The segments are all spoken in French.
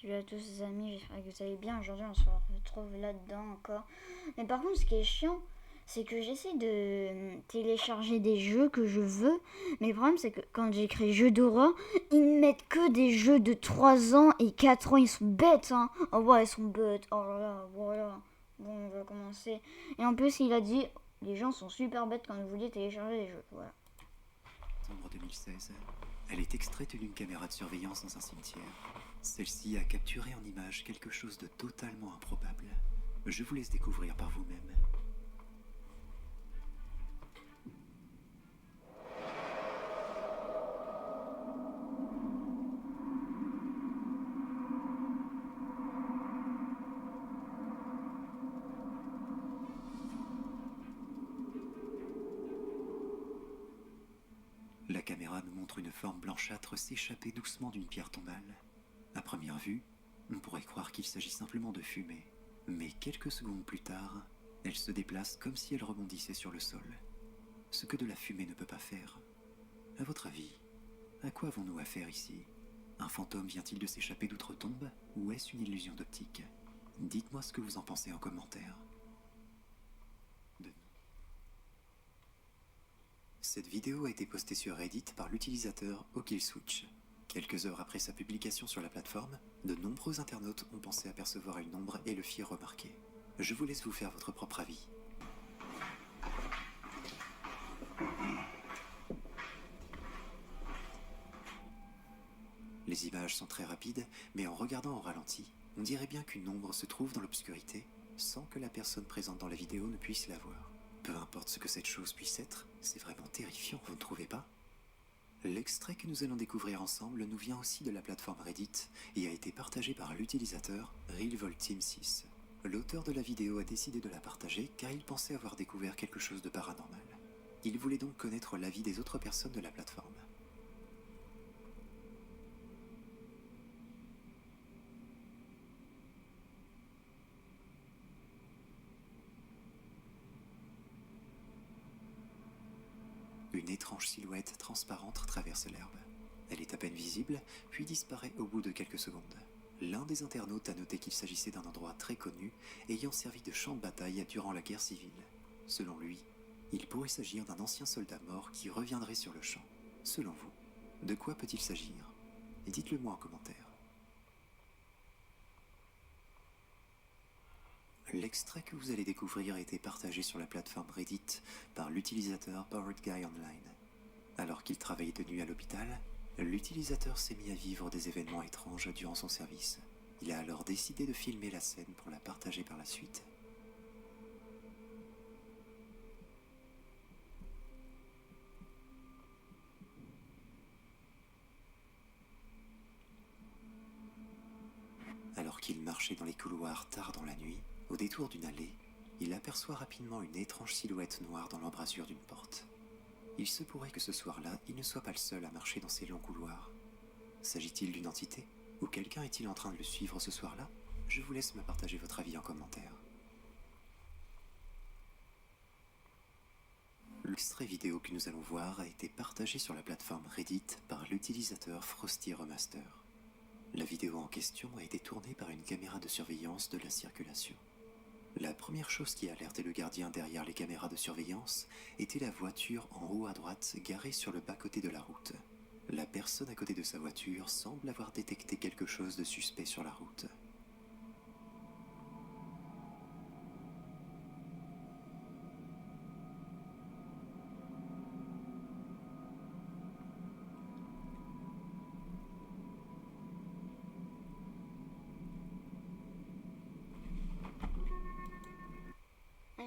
Salut à tous les amis, j'espère que vous allez bien. Aujourd'hui on se retrouve là-dedans encore. Mais par contre ce qui est chiant, c'est que j'essaie de télécharger des jeux que je veux. Mais le problème c'est que quand j'écris jeux d'horreur, ils ne mettent que des jeux de 3 ans et 4 ans. Ils sont bêtes hein. Oh ouais ils sont bêtes. Oh là là, voilà. Bon on va commencer. Et en plus il a dit, les gens sont super bêtes quand vous voulez télécharger des jeux. Voilà. Septembre 2016, elle est extraite d'une caméra de surveillance dans un cimetière. Celle-ci a capturé en image quelque chose de totalement improbable. Je vous laisse découvrir par vous-même. La caméra nous montre une forme blanchâtre s'échapper doucement d'une pierre tombale. À première vue, on pourrait croire qu'il s'agit simplement de fumée. Mais quelques secondes plus tard, elle se déplace comme si elle rebondissait sur le sol. Ce que de la fumée ne peut pas faire. À votre avis, à quoi avons-nous affaire ici? Un fantôme vient-il de s'échapper d'outre-tombe ou est-ce une illusion d'optique? Dites-moi ce que vous en pensez en commentaire. Cette vidéo a été postée sur Reddit par l'utilisateur OkillSwitch. Quelques heures après sa publication sur la plateforme, de nombreux internautes ont pensé apercevoir une ombre et le firent remarquer. Je vous laisse vous faire votre propre avis. Les images sont très rapides, mais en regardant au ralenti, on dirait bien qu'une ombre se trouve dans l'obscurité, sans que la personne présente dans la vidéo ne puisse la voir. Peu importe ce que cette chose puisse être, c'est vraiment terrifiant, vous ne trouvez pas? L'extrait que nous allons découvrir ensemble nous vient aussi de la plateforme Reddit et a été partagé par l'utilisateur RealVolTeam6. L'auteur de la vidéo a décidé de la partager car il pensait avoir découvert quelque chose de paranormal. Il voulait donc connaître l'avis des autres personnes de la plateforme. Une étrange silhouette transparente traverse l'herbe. Elle est à peine visible, puis disparaît au bout de quelques secondes. L'un des internautes a noté qu'il s'agissait d'un endroit très connu, ayant servi de champ de bataille durant la guerre civile. Selon lui, il pourrait s'agir d'un ancien soldat mort qui reviendrait sur le champ. Selon vous, de quoi peut-il s'agir? Dites-le moi en commentaire. L'extrait que vous allez découvrir a été partagé sur la plateforme Reddit par l'utilisateur Powered Guy Online. Alors qu'il travaillait de nuit à l'hôpital, l'utilisateur s'est mis à vivre des événements étranges durant son service. Il a alors décidé de filmer la scène pour la partager par la suite. Alors qu'il marchait dans les couloirs tard dans la nuit, au détour d'une allée, il aperçoit rapidement une étrange silhouette noire dans l'embrasure d'une porte. Il se pourrait que ce soir-là, il ne soit pas le seul à marcher dans ces longs couloirs. S'agit-il d'une entité? Ou quelqu'un est-il en train de le suivre ce soir-là? Je vous laisse me partager votre avis en commentaire. L'extrait vidéo que nous allons voir a été partagé sur la plateforme Reddit par l'utilisateur Frosty Remaster. La vidéo en question a été tournée par une caméra de surveillance de la circulation. La première chose qui alertait le gardien derrière les caméras de surveillance était la voiture en haut à droite garée sur le bas-côté de la route. La personne à côté de sa voiture semble avoir détecté quelque chose de suspect sur la route.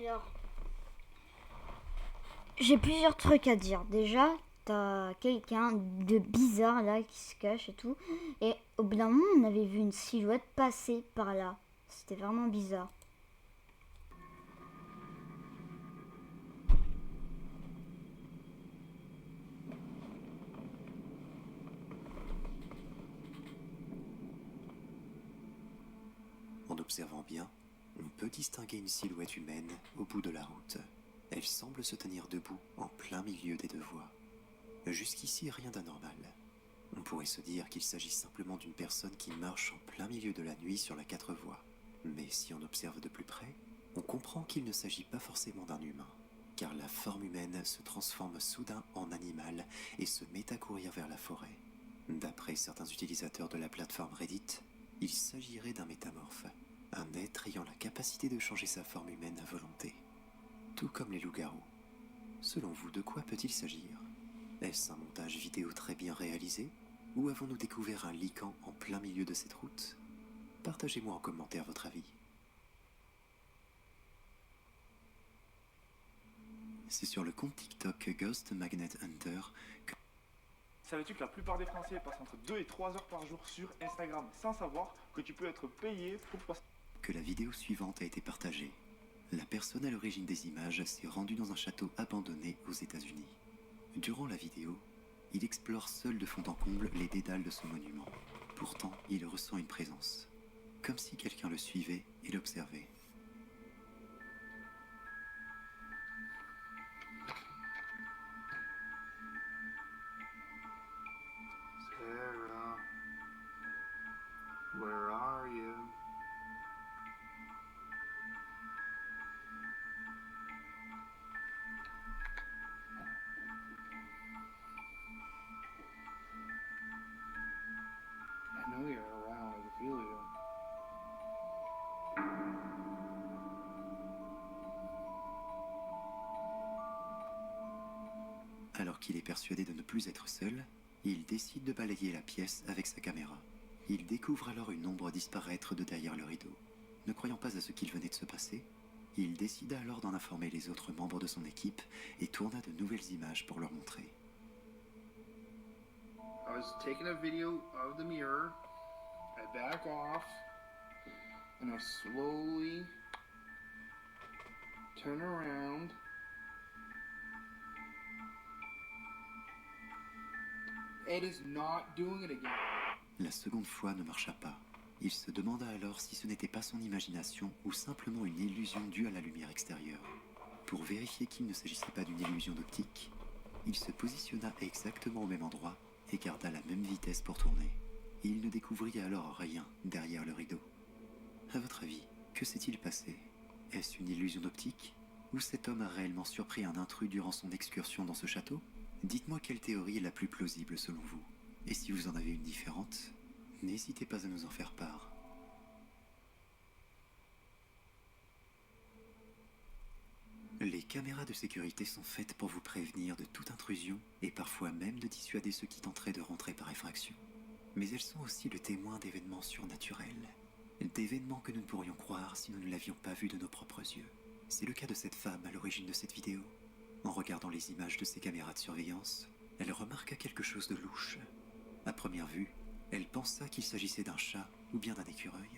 Alors, j'ai plusieurs trucs à dire. Déjà, t'as quelqu'un de bizarre là qui se cache et tout. Et au bout d'un moment, on avait vu une silhouette passer par là. C'était vraiment bizarre. En observant bien, on peut distinguer une silhouette humaine au bout de la route. Elle semble se tenir debout en plein milieu des deux voies. Jusqu'ici, rien d'anormal. On pourrait se dire qu'il s'agit simplement d'une personne qui marche en plein milieu de la nuit sur la 4 voies. Mais si on observe de plus près, on comprend qu'il ne s'agit pas forcément d'un humain, car la forme humaine se transforme soudain en animal et se met à courir vers la forêt. D'après certains utilisateurs de la plateforme Reddit, il s'agirait d'un métamorphe, un être ayant la capacité de changer sa forme humaine à volonté, tout comme les loups-garous. Selon vous, de quoi peut-il s'agir? Est-ce un montage vidéo très bien réalisé, ou avons-nous découvert un lycan en plein milieu de cette route? Partagez-moi en commentaire votre avis. C'est sur le compte TikTok Ghost Magnet Hunter que... Savais-tu que la plupart des Français passent entre 2 et 3 heures par jour sur Instagram sans savoir que tu peux être payé pour passer... que la vidéo suivante a été partagée. La personne à l'origine des images s'est rendue dans un château abandonné aux États-Unis. Durant la vidéo, il explore seul de fond en comble les dédales de son monument. Pourtant, il ressent une présence, comme si quelqu'un le suivait et l'observait. Sarah, where are you? I know you're around, I can feel you. Alors qu'il est persuadé de ne plus être seul, il décide de balayer la pièce avec sa caméra. Il découvre alors une ombre disparaître de derrière le rideau. Ne croyant pas à ce qu'il venait de se passer, il décida alors d'en informer les autres membres de son équipe et tourna de nouvelles images pour leur montrer. I was taking a video of the mirror. I back off, and I slowly turn around. It is not doing it again. La seconde fois ne marcha pas. Il se demanda alors si ce n'était pas son imagination ou simplement une illusion due à la lumière extérieure. Pour vérifier qu'il ne s'agissait pas d'une illusion d'optique, il se positionna exactement au même endroit et garda la même vitesse pour tourner. Il ne découvrit alors rien derrière le rideau. À votre avis, que s'est-il passé? Est-ce une illusion d'optique? Ou cet homme a réellement surpris un intrus durant son excursion dans ce château? Dites-moi quelle théorie est la plus plausible selon vous. Et si vous en avez une différente, n'hésitez pas à nous en faire part. Les caméras de sécurité sont faites pour vous prévenir de toute intrusion et parfois même de dissuader ceux qui tenteraient de rentrer par effraction. Mais elles sont aussi le témoin d'événements surnaturels, d'événements que nous ne pourrions croire si nous ne l'avions pas vu de nos propres yeux. C'est le cas de cette femme à l'origine de cette vidéo. En regardant les images de ses caméras de surveillance, elle remarqua quelque chose de louche. À première vue, elle pensa qu'il s'agissait d'un chat ou bien d'un écureuil.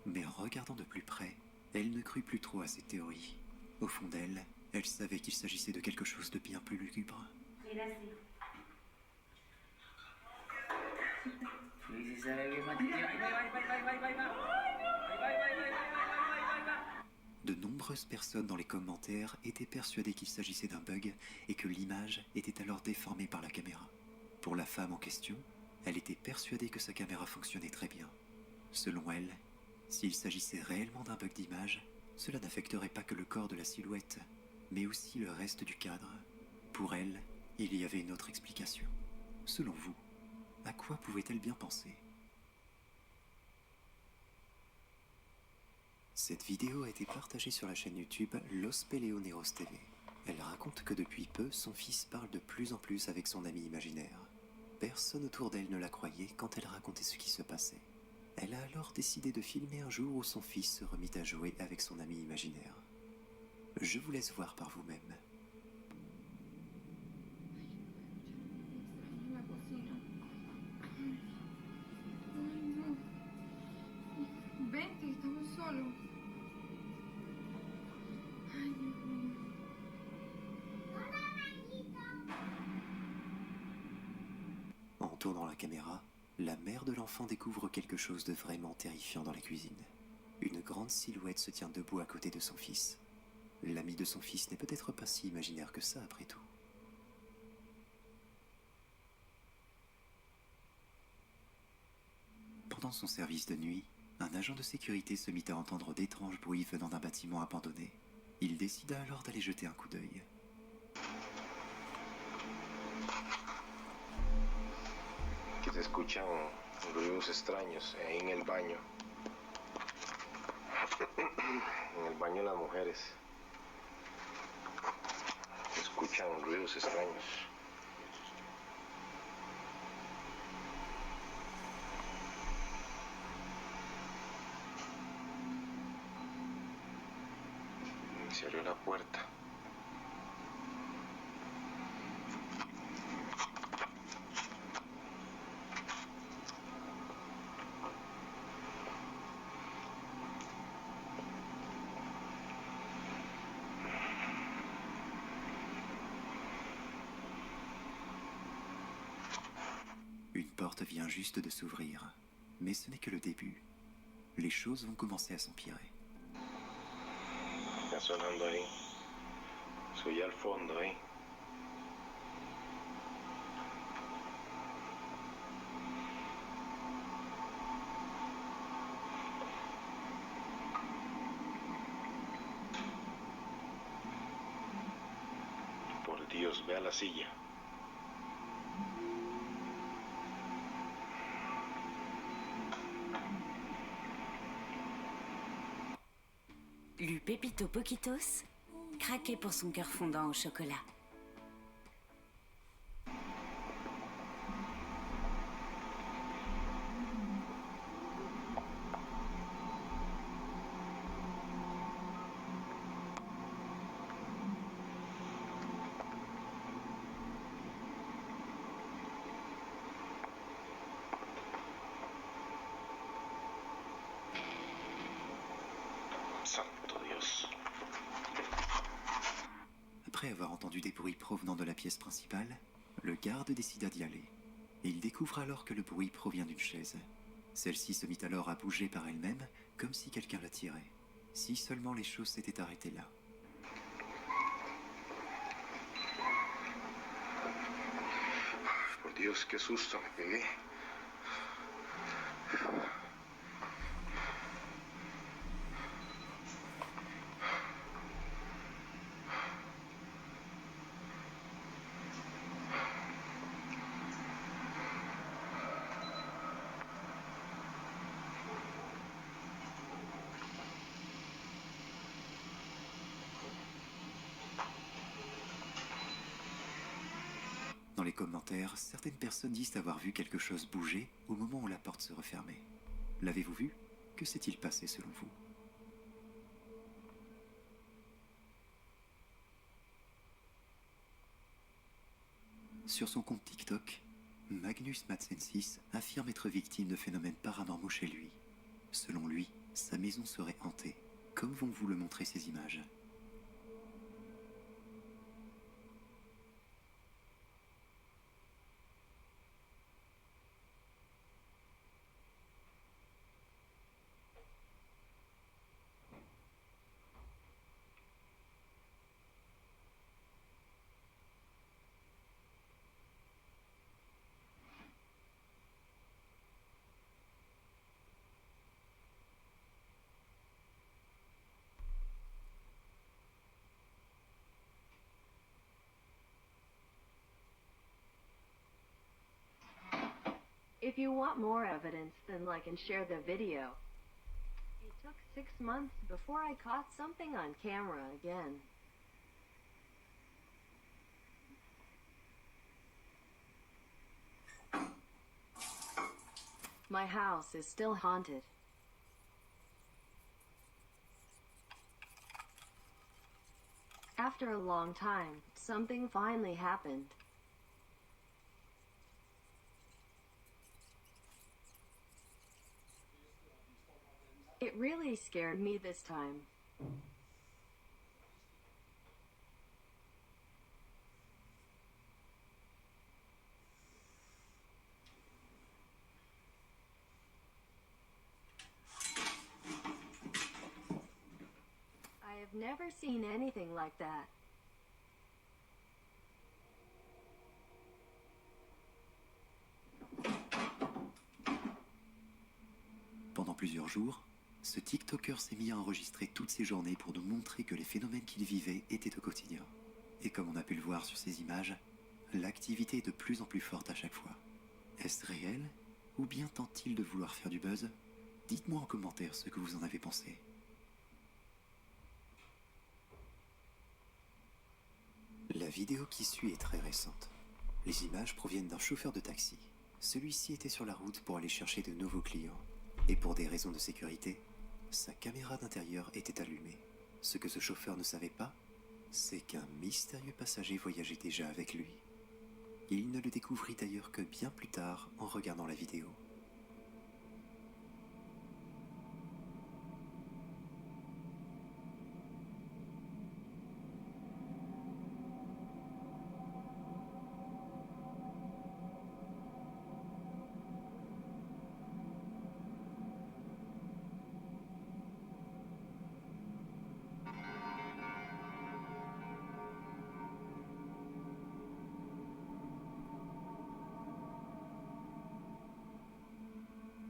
Mais en regardant de plus près, elle ne crut plus trop à cette théorie. Au fond d'elle, elle savait qu'il s'agissait de quelque chose de bien plus lugubre. De nombreuses personnes dans les commentaires étaient persuadées qu'il s'agissait d'un bug et que l'image était alors déformée par la caméra. Pour la femme en question, elle était persuadée que sa caméra fonctionnait très bien. Selon elle, s'il s'agissait réellement d'un bug d'image, cela n'affecterait pas que le corps de la silhouette, mais aussi le reste du cadre. Pour elle, il y avait une autre explication. Selon vous, à quoi pouvait-elle bien penser? Cette vidéo a été partagée sur la chaîne YouTube Los Peleoneros TV. Elle raconte que depuis peu, son fils parle de plus en plus avec son ami imaginaire. Personne autour d'elle ne la croyait quand elle racontait ce qui se passait. Elle a alors décidé de filmer un jour où son fils se remit à jouer avec son ami imaginaire. Je vous laisse voir par vous-même. La cocina. Ay, no. Vente, estamos solos. Ay, Dios mío. En tournant la caméra, la mère de l'enfant découvre quelque chose de vraiment terrifiant dans la cuisine. Une grande silhouette se tient debout à côté de son fils. L'ami de son fils n'est peut-être pas si imaginaire que ça après tout. pendant son service de nuit, un agent de sécurité se mit à entendre d'étranges bruits venant d'un bâtiment abandonné. Il décida alors d'aller jeter un coup d'œil. Que se escuchan ruidos extraños ahí en el baño. En el baño de las mujeres. Se escuchan ruidos extraños. Se abrió la puerta. Une porte vient juste de s'ouvrir, mais ce n'est que le début. Les choses vont commencer à s'empirer. Está sonando ahí. Soy al fondo ahí. Por Dios, ve a la silla. Lu Pépito Poquitos, craqué pour son cœur fondant au chocolat. Santo Dios. Après avoir entendu des bruits provenant de la pièce principale, le garde décida d'y aller. Et il découvre alors que le bruit provient d'une chaise. Celle-ci se mit alors à bouger par elle-même, comme si quelqu'un la tirait. Si seulement les choses s'étaient arrêtées là. Por Dios, qué susto me pegué. Dans les commentaires, certaines personnes disent avoir vu quelque chose bouger au moment où la porte se refermait. L'avez-vous vu? Que s'est-il passé selon vous? Sur son compte TikTok, Magnus Matsensis affirme être victime de phénomènes paranormaux chez lui. Selon lui, sa maison serait hantée, comme vont vous le montrer ces images. If you want more evidence, then like and share the video. It took 6 months before I caught something on camera again. My house is still haunted. After a long time, something finally happened. It really scared me this time. I have never seen anything like that. plusieurs jours, ce TikToker s'est mis à enregistrer toutes ses journées pour nous montrer que les phénomènes qu'il vivait étaient au quotidien. Et comme on a pu le voir sur ces images, l'activité est de plus en plus forte à chaque fois. Est-ce réel ou bien tente-t-il de vouloir faire du buzz? Dites-moi en commentaire ce que vous en avez pensé. La vidéo qui suit est très récente. Les images proviennent d'un chauffeur de taxi. Celui-ci était sur la route pour aller chercher de nouveaux clients. Et pour des raisons de sécurité, sa caméra d'intérieur était allumée. Ce que ce chauffeur ne savait pas, c'est qu'un mystérieux passager voyageait déjà avec lui. Il ne le découvrit d'ailleurs que bien plus tard en regardant la vidéo.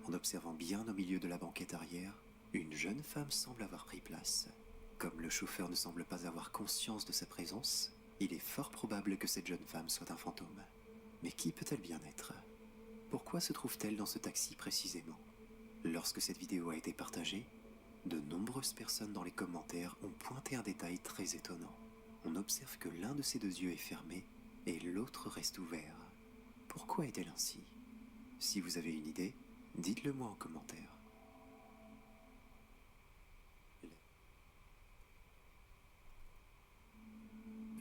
En observant bien au milieu de la banquette arrière, une jeune femme semble avoir pris place. Comme le chauffeur ne semble pas avoir conscience de sa présence, il est fort probable que cette jeune femme soit un fantôme. Mais qui peut-elle bien être? Pourquoi se trouve-t-elle dans ce taxi précisément? Lorsque cette vidéo a été partagée, de nombreuses personnes dans les commentaires ont pointé un détail très étonnant. On observe que l'un de ses deux yeux est fermé et l'autre reste ouvert. Pourquoi est-elle ainsi? Si vous avez une idée, dites-le moi en commentaire.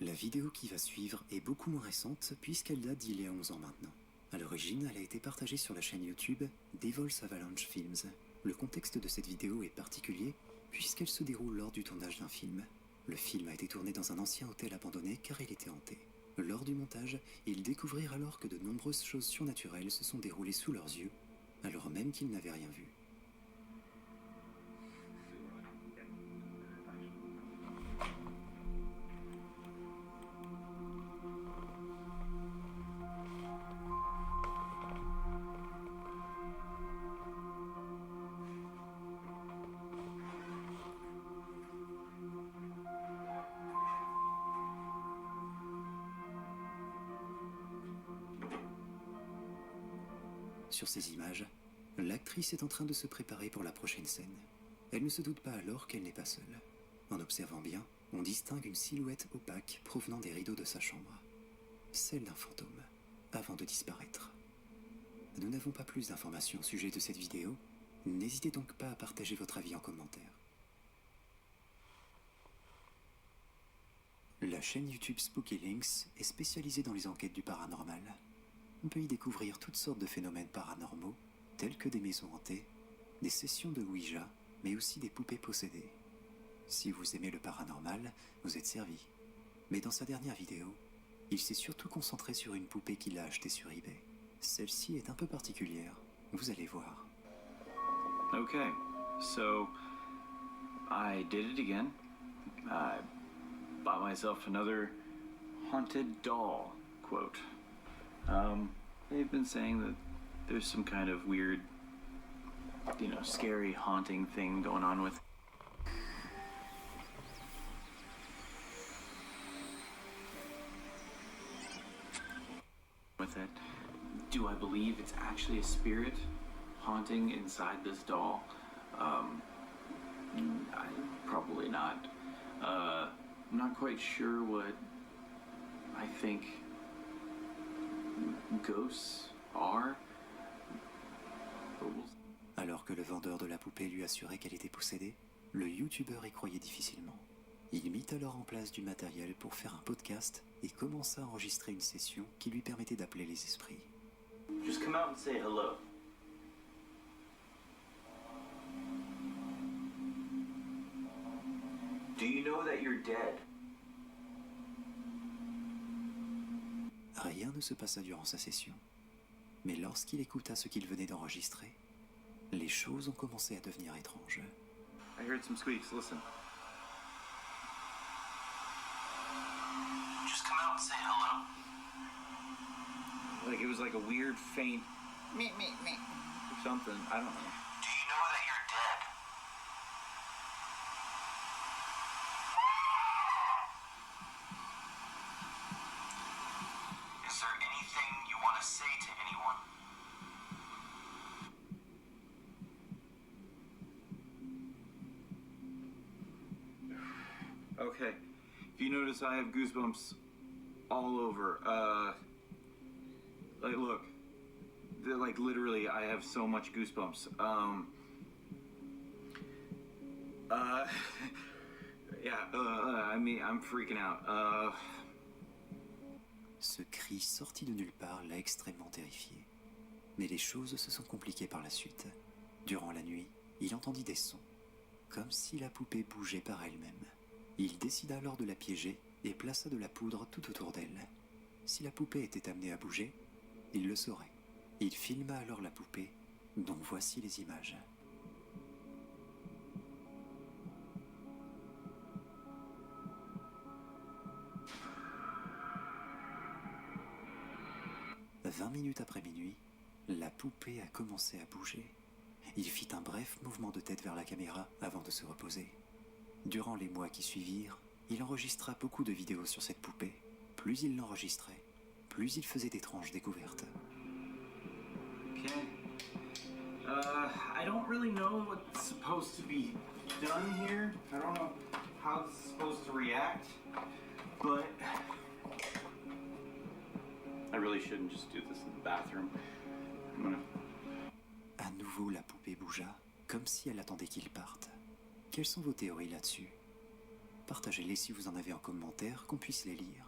La vidéo qui va suivre est beaucoup moins récente puisqu'elle date d'il y a 11 ans maintenant. À l'origine, elle a été partagée sur la chaîne YouTube Devil's Avalanche Films. Le contexte de cette vidéo est particulier puisqu'elle se déroule lors du tournage d'un film. Le film a été tourné dans un ancien hôtel abandonné car il était hanté. Lors du montage, ils découvrirent alors que de nombreuses choses surnaturelles se sont déroulées sous leurs yeux, alors même qu'ils n'avaient rien vu. Sur ces images, l'actrice est en train de se préparer pour la prochaine scène. Elle ne se doute pas alors qu'elle n'est pas seule. En observant bien, on distingue une silhouette opaque provenant des rideaux de sa chambre. Celle d'un fantôme, avant de disparaître. Nous n'avons pas plus d'informations au sujet de cette vidéo, n'hésitez donc pas à partager votre avis en commentaire. La chaîne YouTube Spooky Links est spécialisée dans les enquêtes du paranormal. On peut y découvrir toutes sortes de phénomènes paranormaux, tels que des maisons hantées, des sessions de Ouija, mais aussi des poupées possédées. Si vous aimez le paranormal, vous êtes servi. Mais dans sa dernière vidéo, il s'est surtout concentré sur une poupée qu'il a achetée sur eBay. Celle-ci est un peu particulière, vous allez voir. Okay, so I did it again. I bought myself another haunted doll quote. They've been saying that there's some kind of weird, scary haunting thing going on with it. Do I believe it's actually a spirit haunting inside this doll? Probably not. I'm not quite sure what I think ghosts are. Alors que le vendeur de la poupée lui assurait qu'elle était possédée, le youtubeur y croyait difficilement. Il mit alors en place du matériel pour faire un podcast et commença à enregistrer une session qui lui permettait d'appeler les esprits. Just come out and say hello. Do you know that you're dead? Rien ne se passa durant sa session. Mais lorsqu'il écouta ce qu'il venait d'enregistrer, les choses ont commencé à devenir étranges. I heard some squeaks, listen. Just come out and say hello. Like it was like a weird faint or something, I don't know. Do you know that you're dead? Okay. If you notice, I have goosebumps all over. Like, look. Like, literally, I have so much goosebumps. I mean, I'm freaking out. Ce cri sorti de nulle part l'a extrêmement terrifié. Mais les choses se sont compliquées par la suite. Durant la nuit, il entendit des sons, comme si la poupée bougeait par elle-même. Il décida alors de la piéger et plaça de la poudre tout autour d'elle. Si la poupée était amenée à bouger, il le saurait. Il filma alors la poupée, dont voici les images. « 20 minutes après minuit, la poupée a commencé à bouger. Il fit un bref mouvement de tête vers la caméra avant de se reposer. Durant les mois qui suivirent, il enregistra beaucoup de vidéos sur cette poupée. Plus il l'enregistrait, plus il faisait d'étranges découvertes. Okay. I don't really know what's supposed to be done here. I don't know how it's supposed to react, but I really shouldn't just do this in the bathroom. I'm gonna... À nouveau, la poupée bougea, comme si elle attendait qu'il parte. Quelles sont vos théories là-dessus? Partagez-les si vous en avez en commentaire, qu'on puisse les lire.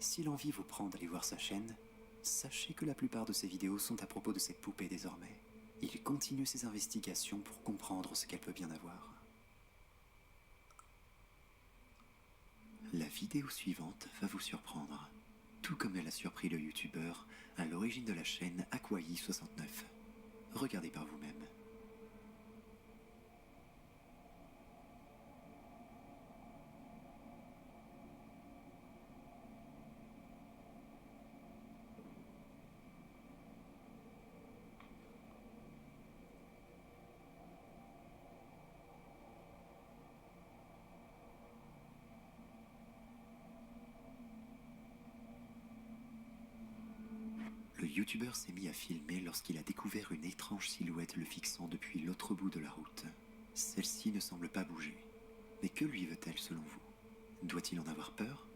Si l'envie vous prend d'aller voir sa chaîne, sachez que la plupart de ses vidéos sont à propos de cette poupée désormais. Il continue ses investigations pour comprendre ce qu'elle peut bien avoir. La vidéo suivante va vous surprendre, tout comme elle a surpris le youtubeur à l'origine de la chaîne Aquai69. Regardez par vous-même. Le youtubeur s'est mis à filmer lorsqu'il a découvert une étrange silhouette le fixant depuis l'autre bout de la route. Celle-ci ne semble pas bouger. Mais que lui veut-elle selon vous? Doit-il en avoir peur?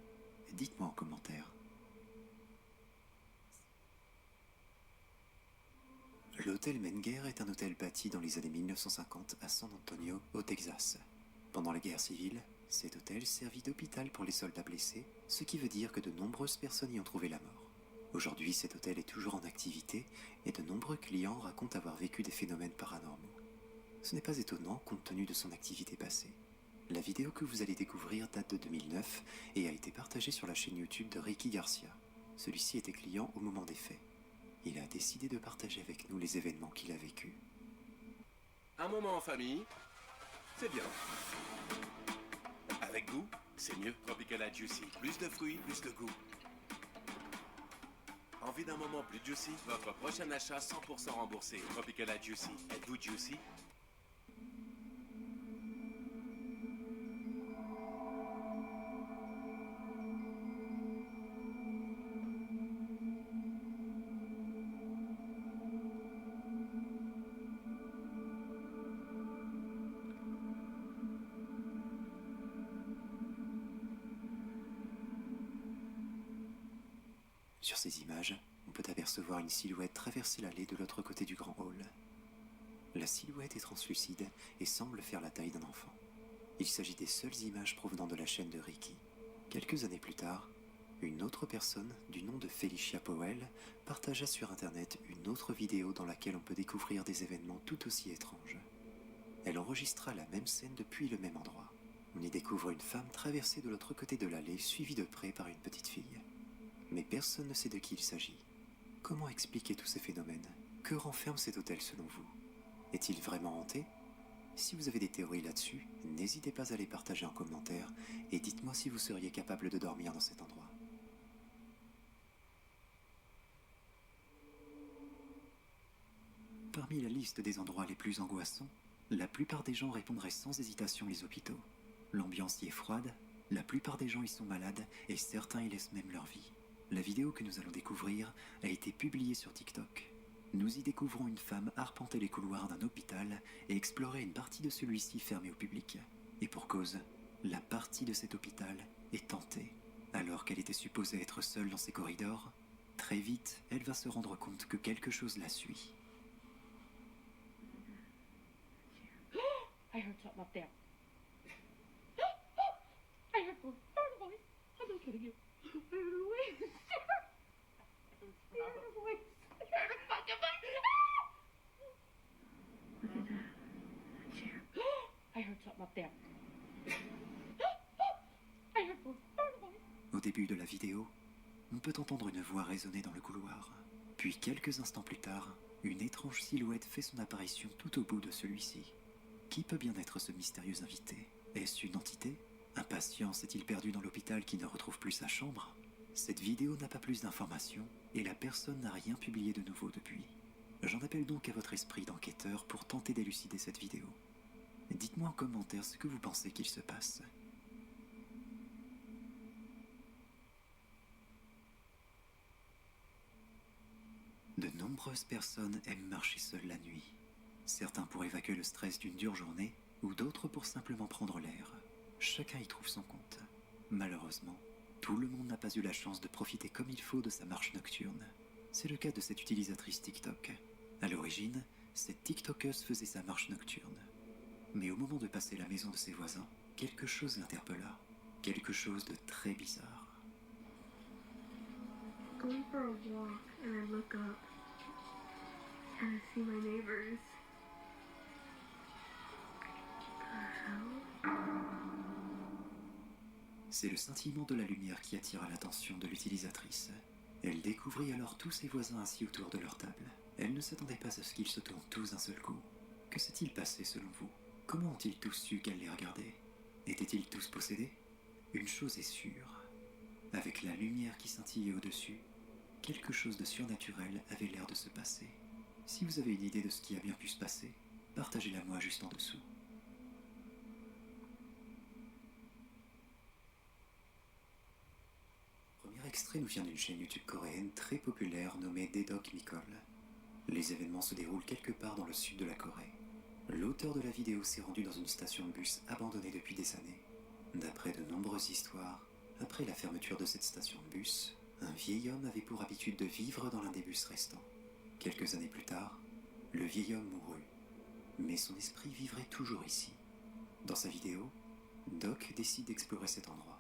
Dites-moi en commentaire. L'hôtel Menger est un hôtel bâti dans les années 1950 à San Antonio, au Texas. Pendant la guerre civile, cet hôtel servit d'hôpital pour les soldats blessés, ce qui veut dire que de nombreuses personnes y ont trouvé la mort. Aujourd'hui, cet hôtel est toujours en activité et de nombreux clients racontent avoir vécu des phénomènes paranormaux. Ce n'est pas étonnant compte tenu de son activité passée. La vidéo que vous allez découvrir date de 2009 et a été partagée sur la chaîne YouTube de Ricky Garcia. Celui-ci était client au moment des faits. Il a décidé de partager avec nous les événements qu'il a vécus. Un moment en famille, c'est bien. Avec goût, c'est mieux. Tropicala Juicy, plus de fruits, plus de goût. Envie d'un moment plus juicy? Votre prochain achat 100% remboursé. Tropicala Juicy. Êtes-vous juicy? Sur ces images, on peut apercevoir une silhouette traverser l'allée de l'autre côté du grand hall. La silhouette est translucide et semble faire la taille d'un enfant. Il s'agit des seules images provenant de la chaîne de Ricky. Quelques années plus tard, une autre personne, du nom de Felicia Powell, partagea sur internet une autre vidéo dans laquelle on peut découvrir des événements tout aussi étranges. Elle enregistra la même scène depuis le même endroit. On y découvre une femme traversée de l'autre côté de l'allée, suivie de près par une petite fille. Mais personne ne sait de qui il s'agit. Comment expliquer tous ces phénomènes? Que renferme cet hôtel selon vous? Est-il vraiment hanté? Si vous avez des théories là-dessus, n'hésitez pas à les partager en commentaire et dites-moi si vous seriez capable de dormir dans cet endroit. Parmi la liste des endroits les plus angoissants, la plupart des gens répondraient sans hésitation les hôpitaux. L'ambiance y est froide, la plupart des gens y sont malades et certains y laissent même leur vie. La vidéo que nous allons découvrir a été publiée sur TikTok. Nous y découvrons une femme arpenter les couloirs d'un hôpital et explorer une partie de celui-ci fermé au public. Et pour cause, la partie de cet hôpital est hantée. Alors qu'elle était supposée être seule dans ces corridors, très vite, elle va se rendre compte que quelque chose la suit. I heard something up there. I heard a voice. I'm not kidding you. I heard a voice. I heard a voice. I heard a fucking voice. Look at that chair. I heard something up there. I heard a voice. Au début de la vidéo, on peut entendre une voix résonner dans le couloir. Puis quelques instants plus tard, une étrange silhouette fait son apparition tout au bout de celui-ci. Qui peut bien être ce mystérieux invité? Est-ce une entité? Un patient s'est-il perdu dans l'hôpital qui ne retrouve plus sa chambre? Cette vidéo n'a pas plus d'informations et la personne n'a rien publié de nouveau depuis. J'en appelle donc à votre esprit d'enquêteur pour tenter d'élucider cette vidéo. Dites-moi en commentaire ce que vous pensez qu'il se passe. De nombreuses personnes aiment marcher seules la nuit. Certains pour évacuer le stress d'une dure journée, ou d'autres pour simplement prendre l'air. Chacun y trouve son compte. Malheureusement, tout le monde n'a pas eu la chance de profiter comme il faut de sa marche nocturne. C'est le cas de cette utilisatrice TikTok. À l'origine, cette TikTokeuse faisait sa marche nocturne. Mais au moment de passer la maison de ses voisins, quelque chose l'interpella. Quelque chose de très bizarre. Going for a walk and I look up and I see my neighbors. C'est le scintillement de la lumière qui attira l'attention de l'utilisatrice. Elle découvrit alors tous ses voisins assis autour de leur table. Elle ne s'attendait pas à ce qu'ils se tournent tous d'un seul coup. Que s'est-il passé selon vous? Comment ont-ils tous su qu'elle les regardait? Étaient-ils tous possédés? Une chose est sûre. Avec la lumière qui scintillait au-dessus, quelque chose de surnaturel avait l'air de se passer. Si vous avez une idée de ce qui a bien pu se passer, partagez-la moi juste en dessous. Le premier extrait nous vient d'une chaîne YouTube coréenne très populaire nommée Daedok Mikol. Les événements se déroulent quelque part dans le sud de la Corée. L'auteur de la vidéo s'est rendu dans une station de bus abandonnée depuis des années. D'après de nombreuses histoires, après la fermeture de cette station de bus, un vieil homme avait pour habitude de vivre dans l'un des bus restants. Quelques années plus tard, le vieil homme mourut, mais son esprit vivrait toujours ici. Dans sa vidéo, Doc décide d'explorer cet endroit.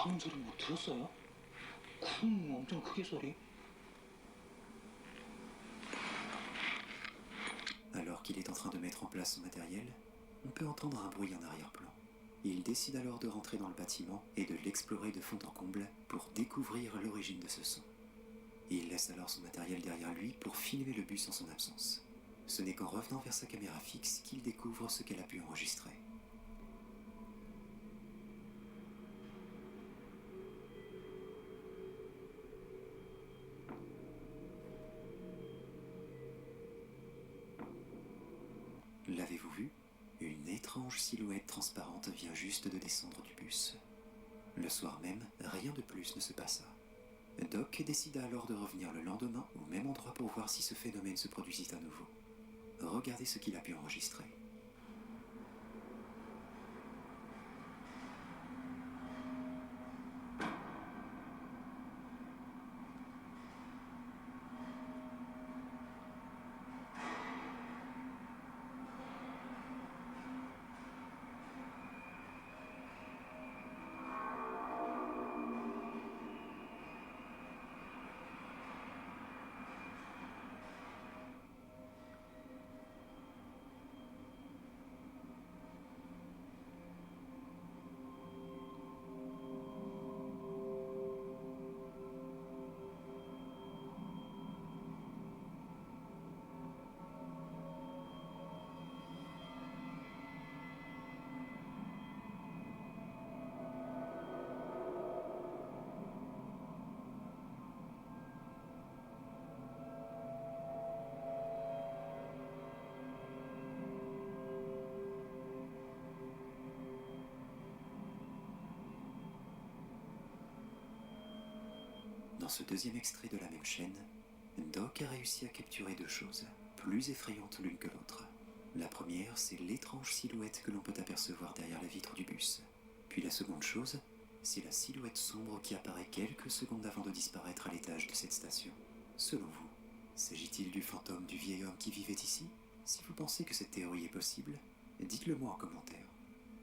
방금 소리 뭐 들었어요? 쿵 엄청 크게 소리. Alors qu'il est en train de mettre en place son matériel, on peut entendre un bruit en arrière-plan. Il décide alors de rentrer dans le bâtiment et de l'explorer de fond en comble pour découvrir l'origine de ce son. Il laisse alors son matériel derrière lui pour filmer le bus en son absence. Ce n'est qu'en revenant vers sa caméra fixe qu'il découvre ce qu'elle a pu enregistrer. L'avez-vous vu? Une étrange silhouette transparente vient juste de descendre du bus. Le soir même, rien de plus ne se passa. Doc décida alors de revenir le lendemain au même endroit pour voir si ce phénomène se produisit à nouveau. Regardez ce qu'il a pu enregistrer. Dans ce deuxième extrait de la même chaîne, Doc a réussi à capturer deux choses, plus effrayantes l'une que l'autre. La première, c'est l'étrange silhouette que l'on peut apercevoir derrière la vitre du bus. Puis la seconde chose, c'est la silhouette sombre qui apparaît quelques secondes avant de disparaître à l'étage de cette station. Selon vous, s'agit-il du fantôme du vieil homme qui vivait ici? Si vous pensez que cette théorie est possible, dites-le moi en commentaire.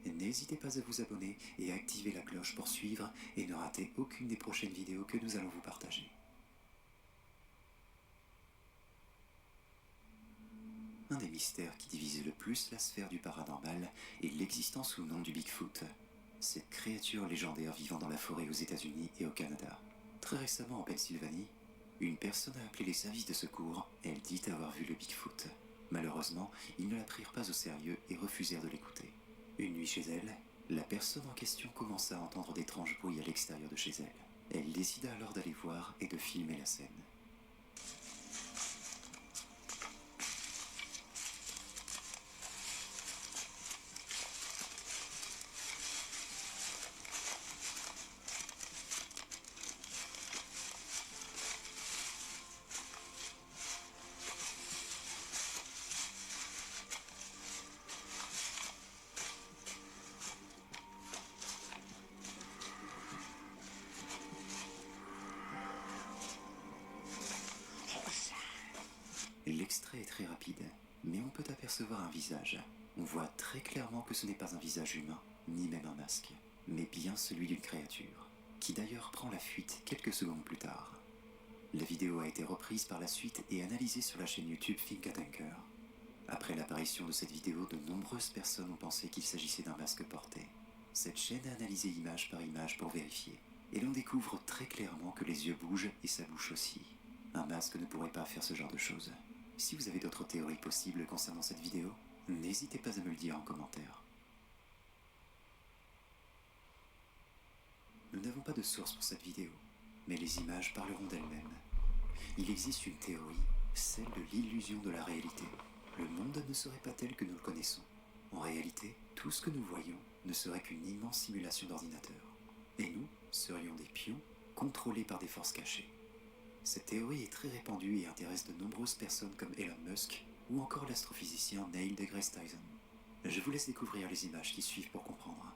N'hésitez pas à vous abonner et à activer la cloche pour suivre et ne rater aucune des prochaines vidéos que nous allons vous partager. Un des mystères qui divise le plus la sphère du paranormal est l'existence ou non du Bigfoot, cette créature légendaire vivant dans la forêt aux États-Unis et au Canada. Très récemment en Pennsylvanie, une personne a appelé les services de secours. Elle dit avoir vu le Bigfoot. Malheureusement, ils ne la prirent pas au sérieux et refusèrent de l'écouter. Une nuit chez elle, la personne en question commença à entendre d'étranges bruits à l'extérieur de chez elle. Elle décida alors d'aller voir et de filmer la scène. L'extrait est très rapide, mais on peut apercevoir un visage. On voit très clairement que ce n'est pas un visage humain, ni même un masque, mais bien celui d'une créature, qui d'ailleurs prend la fuite quelques secondes plus tard. La vidéo a été reprise par la suite et analysée sur la chaîne YouTube Finkatanker. Après l'apparition de cette vidéo, de nombreuses personnes ont pensé qu'il s'agissait d'un masque porté. Cette chaîne a analysé image par image pour vérifier, et l'on découvre très clairement que les yeux bougent et sa bouche aussi. Un masque ne pourrait pas faire ce genre de choses. Si vous avez d'autres théories possibles concernant cette vidéo, n'hésitez pas à me le dire en commentaire. Nous n'avons pas de source pour cette vidéo, mais les images parleront d'elles-mêmes. Il existe une théorie, celle de l'illusion de la réalité. Le monde ne serait pas tel que nous le connaissons. En réalité, tout ce que nous voyons ne serait qu'une immense simulation d'ordinateur. Et nous serions des pions contrôlés par des forces cachées. Cette théorie est très répandue et intéresse de nombreuses personnes comme Elon Musk ou encore l'astrophysicien Neil deGrasse Tyson. Je vous laisse découvrir les images qui suivent pour comprendre.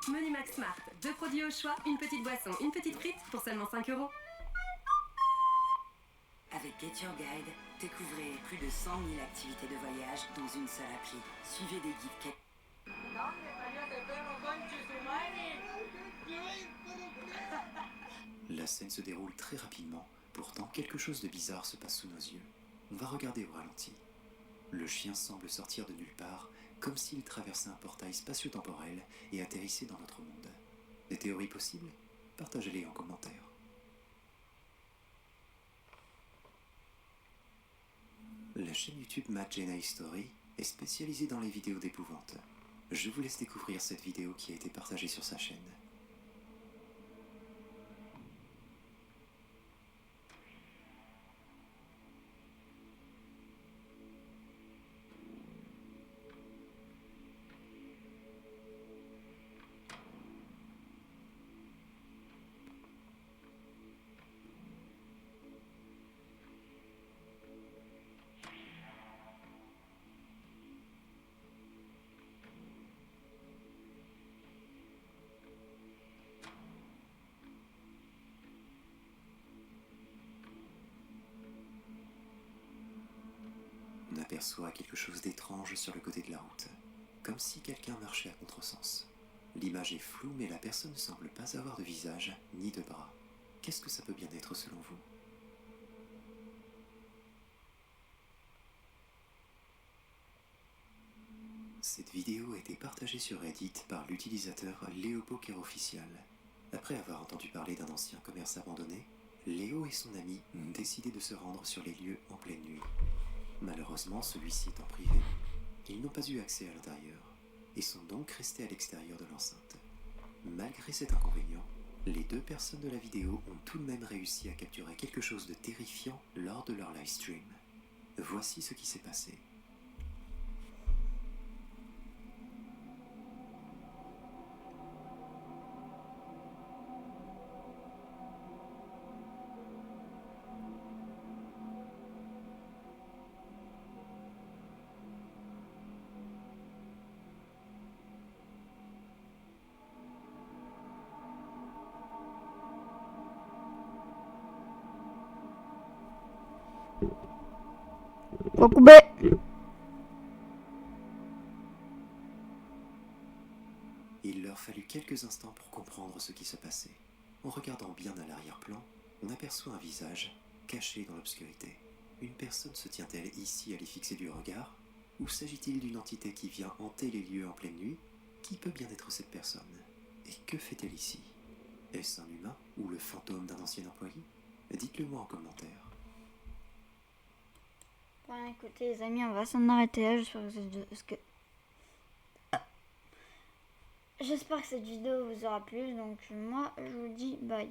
Menu Max Smart, 2 produits au choix, une petite boisson, une petite frite pour seulement 5 €. Avec Get Your Guide, découvrez plus de 100 000 activités de voyage dans une seule appli. Suivez des guides. La scène se déroule très rapidement, pourtant quelque chose de bizarre se passe sous nos yeux. On va regarder au ralenti. Le chien semble sortir de nulle part, comme s'il traversait un portail spatio-temporel et atterrissait dans notre monde. Des théories possibles? Partagez-les en commentaire. La chaîne YouTube Matt Jenna History est spécialisée dans les vidéos d'épouvante. Je vous laisse découvrir cette vidéo qui a été partagée sur sa chaîne. On aperçoit quelque chose d'étrange sur le côté de la route, comme si quelqu'un marchait à contresens. L'image est floue, mais la personne ne semble pas avoir de visage ni de bras. Qu'est-ce que ça peut bien être selon vous? Cette vidéo a été partagée sur Reddit par l'utilisateur LeoPokerOfficial. Après avoir entendu parler d'un ancien commerce abandonné, Léo et son ami ont décidé de se rendre sur les lieux en pleine nuit. Malheureusement, celui-ci étant privé, ils n'ont pas eu accès à l'intérieur et sont donc restés à l'extérieur de l'enceinte. Malgré cet inconvénient, Les deux personnes de la vidéo ont tout de même réussi à capturer quelque chose de terrifiant lors de leur live stream. Voici ce qui s'est passé. Faut couper. Il leur fallut quelques instants pour comprendre ce qui se passait. En regardant bien à l'arrière-plan, on aperçoit un visage caché dans l'obscurité. Une personne se tient-elle ici à les fixer du regard? Ou s'agit-il d'une entité qui vient hanter les lieux en pleine nuit? Qui peut bien être cette personne? Et que fait-elle ici? Est-ce un humain ou le fantôme d'un ancien employé? Dites-le moi en commentaire. Bon, écoutez les amis, on va s'en arrêter là. J'espère que cette vidéo vous aura plu. Donc moi, je vous dis bye.